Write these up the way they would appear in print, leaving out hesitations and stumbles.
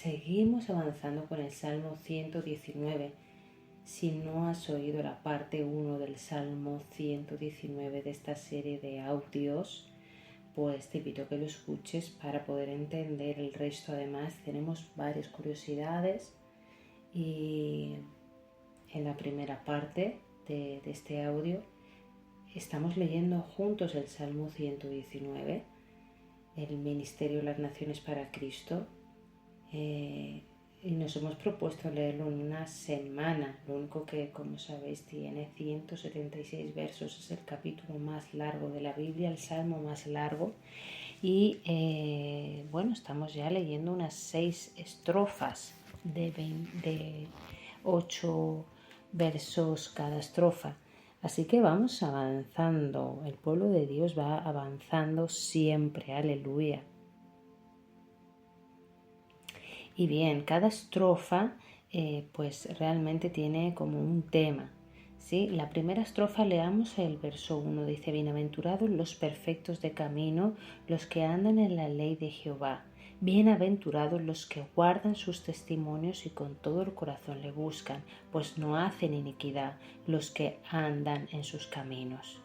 seguimos avanzando con el Salmo 119. Si no has oído la parte 1 del Salmo 119 de esta serie de audios, pues te invito a que lo escuches para poder entender el resto. Además, tenemos varias curiosidades y en la primera parte de este audio estamos leyendo juntos el Salmo 119, el Ministerio de las Naciones para Cristo, y nos hemos propuesto leerlo en una semana. Lo único que, como sabéis, tiene 176 versos, es el capítulo más largo de la Biblia, el Salmo más largo. Y estamos ya leyendo unas 6 estrofas de 8 versos cada estrofa. Así que vamos avanzando, el pueblo de Dios va avanzando siempre, aleluya. Y bien, cada estrofa pues realmente tiene como un tema, ¿sí? La primera estrofa, leamos el verso 1, dice: bienaventurados los perfectos de camino, los que andan en la ley de Jehová. Bienaventurados los que guardan sus testimonios y con todo el corazón le buscan, pues no hacen iniquidad los que andan en sus caminos.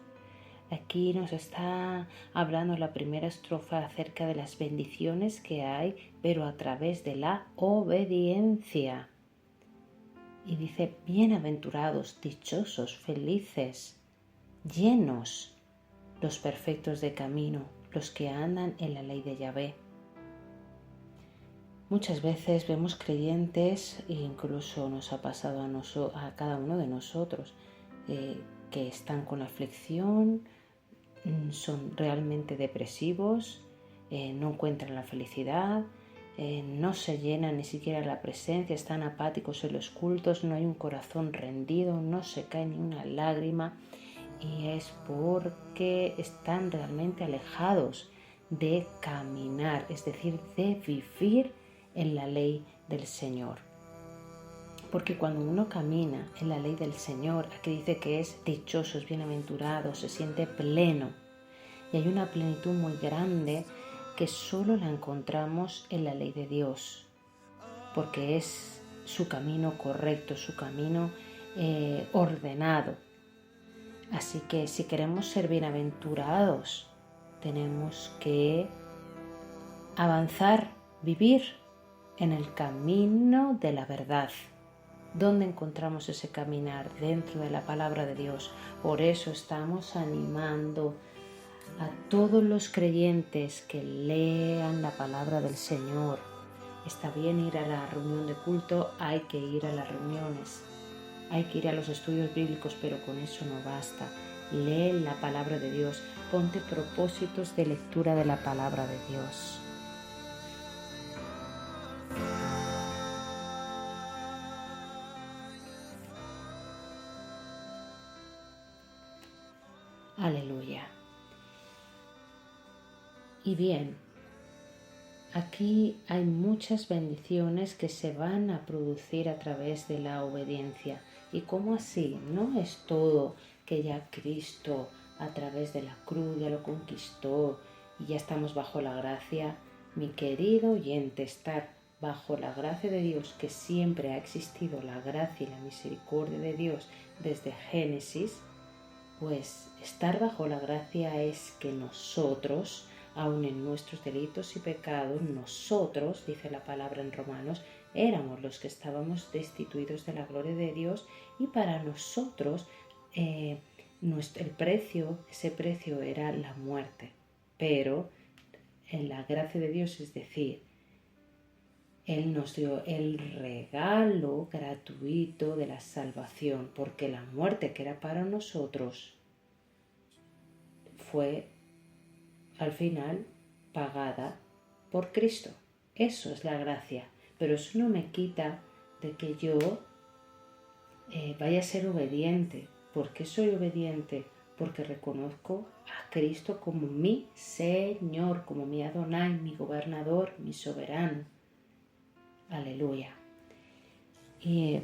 Aquí nos está hablando la primera estrofa acerca de las bendiciones que hay, pero a través de la obediencia. Y dice: bienaventurados, dichosos, felices, llenos, los perfectos de camino, los que andan en la ley de Yahvé. Muchas veces vemos creyentes, e incluso nos ha pasado a cada uno de nosotros, que están con aflicción, son realmente depresivos, no encuentran la felicidad, no se llenan ni siquiera la presencia, están apáticos en los cultos, no hay un corazón rendido, no se cae ni una lágrima, y es porque están realmente alejados de caminar, es decir, de vivir en la ley del Señor. Porque cuando uno camina en la ley del Señor, aquí dice que es dichoso, es bienaventurado, se siente pleno. Y hay una plenitud muy grande que solo la encontramos en la ley de Dios, porque es su camino correcto, su camino ordenado. Así que si queremos ser bienaventurados, tenemos que avanzar, vivir en el camino de la verdad. ¿Dónde encontramos ese caminar? Dentro de la palabra de Dios. Por eso estamos animando a todos los creyentes que lean la palabra del Señor. Está bien ir a la reunión de culto, hay que ir a las reuniones, hay que ir a los estudios bíblicos, pero con eso no basta. Lee la palabra de Dios, ponte propósitos de lectura de la palabra de Dios. Aleluya. Y bien, aquí hay muchas bendiciones que se van a producir a través de la obediencia. ¿Y cómo así? No es todo que ya Cristo a través de la cruz ya lo conquistó y ya estamos bajo la gracia. Mi querido oyente, estar bajo la gracia de Dios, que siempre ha existido la gracia y la misericordia de Dios desde Génesis, pues estar bajo la gracia es que nosotros, aun en nuestros delitos y pecados, nosotros, dice la palabra en Romanos, éramos los que estábamos destituidos de la gloria de Dios, y para nosotros ese precio era la muerte. Pero en la gracia de Dios, es decir, Él nos dio el regalo gratuito de la salvación, porque la muerte que era para nosotros fue al final pagada por Cristo. Eso es la gracia, pero eso no me quita de que yo vaya a ser obediente. ¿Por qué soy obediente? Porque reconozco a Cristo como mi Señor, como mi Adonai, mi gobernador, mi soberano. Aleluya. Y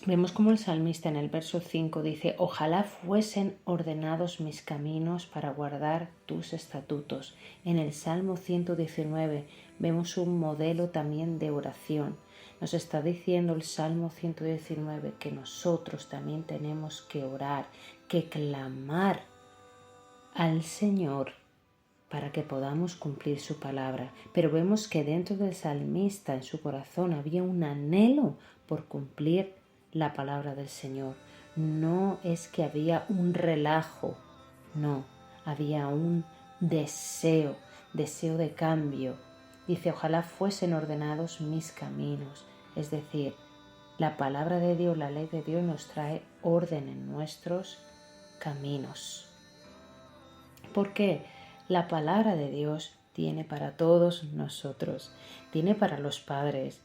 vemos como el salmista en el verso 5 dice: ojalá fuesen ordenados mis caminos para guardar tus estatutos. En el Salmo 119 vemos un modelo también de oración. Nos está diciendo el Salmo 119 que nosotros también tenemos que orar, que clamar al Señor para que podamos cumplir su palabra. Pero vemos que dentro del salmista, en su corazón, había un anhelo por cumplir la palabra del Señor. No es que había un relajo, no, había un deseo de cambio. Dice, ojalá fuesen ordenados mis caminos. Es decir, la palabra de Dios, la ley de Dios nos trae orden en nuestros caminos. ¿Por qué? La palabra de Dios tiene para todos nosotros, tiene para los padres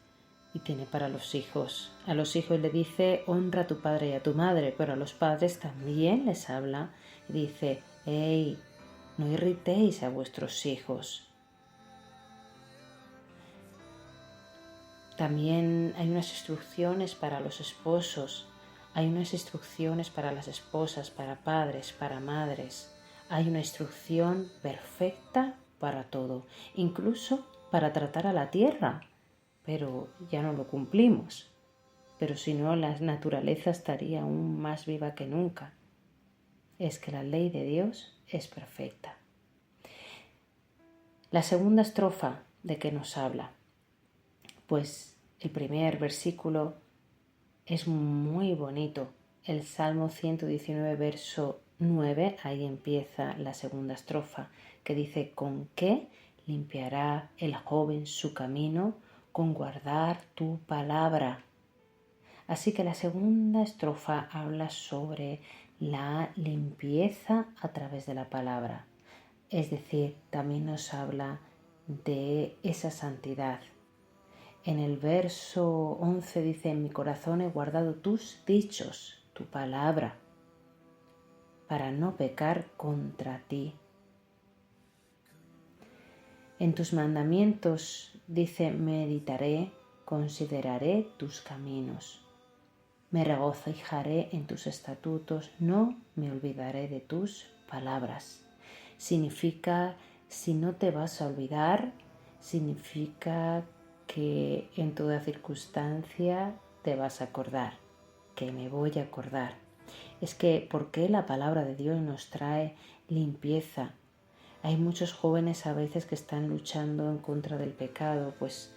y tiene para los hijos. A los hijos le dice, honra a tu padre y a tu madre, pero a los padres también les habla y dice, hey, no irritéis a vuestros hijos. También hay unas instrucciones para los esposos, hay unas instrucciones para las esposas, para padres, para madres. Hay una instrucción perfecta para todo, incluso para tratar a la tierra, pero ya no lo cumplimos. Pero si no, la naturaleza estaría aún más viva que nunca. Es que la ley de Dios es perfecta. La segunda estrofa, ¿de qué nos habla? Pues el primer versículo es muy bonito. El Salmo 119, verso 9, ahí empieza la segunda estrofa, que dice, ¿con qué limpiará el joven su camino? Con guardar tu palabra. Así que la segunda estrofa habla sobre la limpieza a través de la palabra. Es decir, también nos habla de esa santidad. En el verso 11 dice, en mi corazón he guardado tus dichos, tu palabra, para no pecar contra ti. En tus mandamientos, dice, meditaré, consideraré tus caminos. Me regocijaré en tus estatutos, no me olvidaré de tus palabras. Significa, si no te vas a olvidar, significa que en toda circunstancia te vas a acordar, que me voy a acordar. Es que, ¿por qué la palabra de Dios nos trae limpieza? Hay muchos jóvenes a veces que están luchando en contra del pecado, pues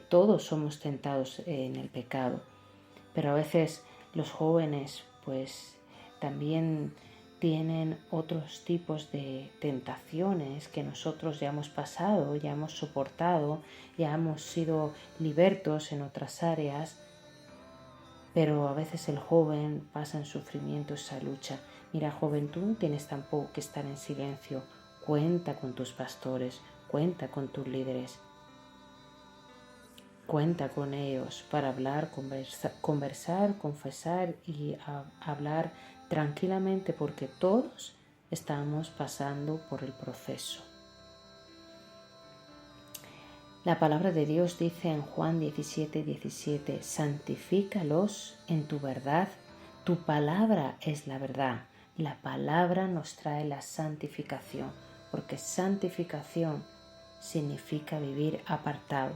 todos somos tentados en el pecado, pero a veces los jóvenes pues también tienen otros tipos de tentaciones que nosotros ya hemos pasado, ya hemos soportado, ya hemos sido libertos en otras áreas, pero a veces el joven pasa en sufrimiento esa lucha. Mira, joven, tú no tienes tampoco que estar en silencio. Cuenta con tus pastores, cuenta con tus líderes. Cuenta con ellos para hablar, conversar, confesar y hablar tranquilamente, porque todos estamos pasando por el proceso. La palabra de Dios dice en Juan 17:17, santifícalos en tu verdad, tu palabra es la verdad. La palabra nos trae la santificación, porque santificación significa vivir apartado.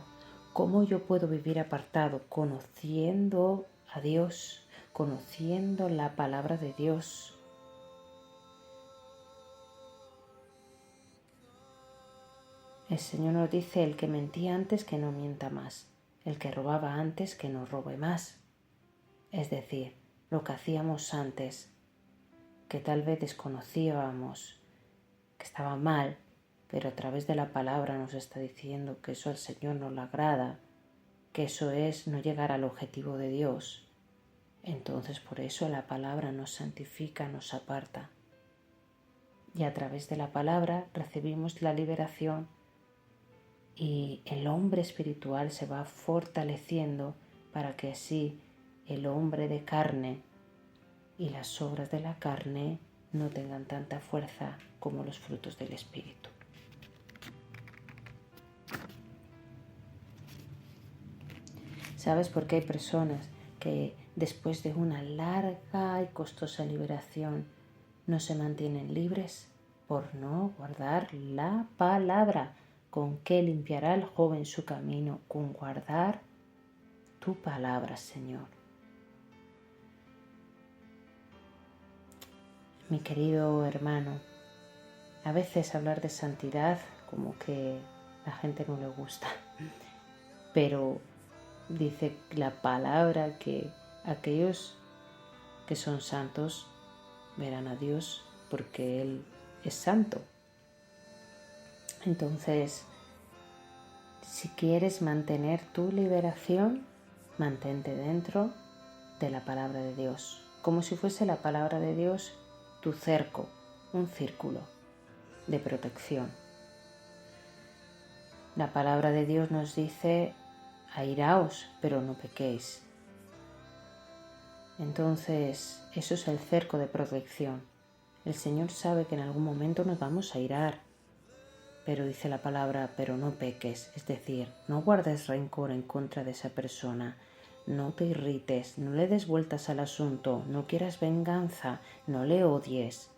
¿Cómo yo puedo vivir apartado? Conociendo a Dios, conociendo la palabra de Dios. El Señor nos dice, el que mentía antes que no mienta más, el que robaba antes que no robe más. Es decir, lo que hacíamos antes, que tal vez desconocíamos, que estaba mal, pero a través de la palabra nos está diciendo que eso al Señor no le agrada, que eso es no llegar al objetivo de Dios. Entonces por eso la palabra nos santifica, nos aparta. Y a través de la palabra recibimos la liberación y el hombre espiritual se va fortaleciendo para que así el hombre de carne y las obras de la carne no tengan tanta fuerza como los frutos del Espíritu. ¿Sabes por qué hay personas que después de una larga y costosa liberación no se mantienen libres? Por no guardar la palabra. ¿Con qué limpiará el joven su camino? Con guardar tu palabra, Señor. Mi querido hermano, a veces hablar de santidad como que a la gente no le gusta, pero dice la palabra que aquellos que son santos verán a Dios porque Él es santo. Entonces, si quieres mantener tu liberación, mantente dentro de la palabra de Dios, como si fuese la palabra de Dios tu cerco, un círculo de protección. La palabra de Dios nos dice: airaos, pero no pequéis. Entonces, eso es el cerco de protección. El Señor sabe que en algún momento nos vamos a airar, pero dice la palabra: pero no peques, es decir, no guardes rencor en contra de esa persona, no te irrites, no le des vueltas al asunto, no quieras venganza, no le odies,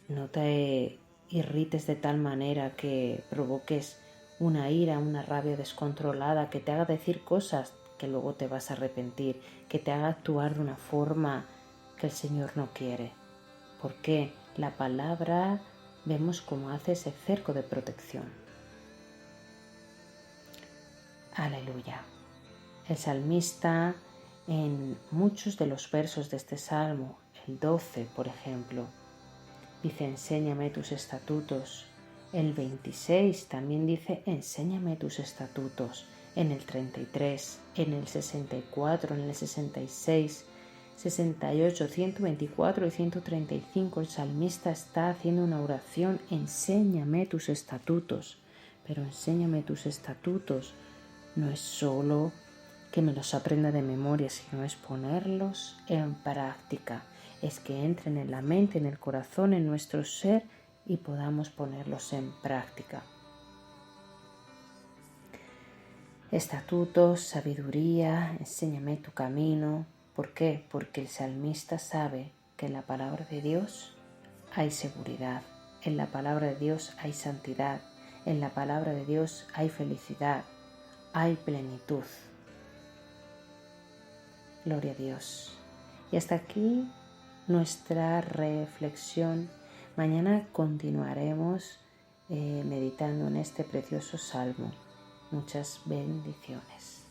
no te irrites de tal manera que provoques una ira, una rabia descontrolada que te haga decir cosas que luego te vas a arrepentir, que te haga actuar de una forma que el Señor no quiere. Porque la palabra vemos cómo hace ese cerco de protección. Aleluya. El salmista, en muchos de los versos de este salmo, el 12 por ejemplo, dice: enséñame tus estatutos. El 26 también dice: enséñame tus estatutos. En el 33, en el 64, en el 66, 68, 124 y 135 el salmista está haciendo una oración: enséñame tus estatutos. Pero enséñame tus estatutos no es solo que me los aprenda de memoria, sino es ponerlos en práctica. Es que entren en la mente, en el corazón, en nuestro ser y podamos ponerlos en práctica. Estatutos, sabiduría, enséñame tu camino. ¿Por qué? Porque el salmista sabe que en la palabra de Dios hay seguridad, en la palabra de Dios hay santidad, en la palabra de Dios hay felicidad, hay plenitud. Gloria a Dios. Y hasta aquí nuestra reflexión. Mañana continuaremos meditando en este precioso salmo. Muchas bendiciones.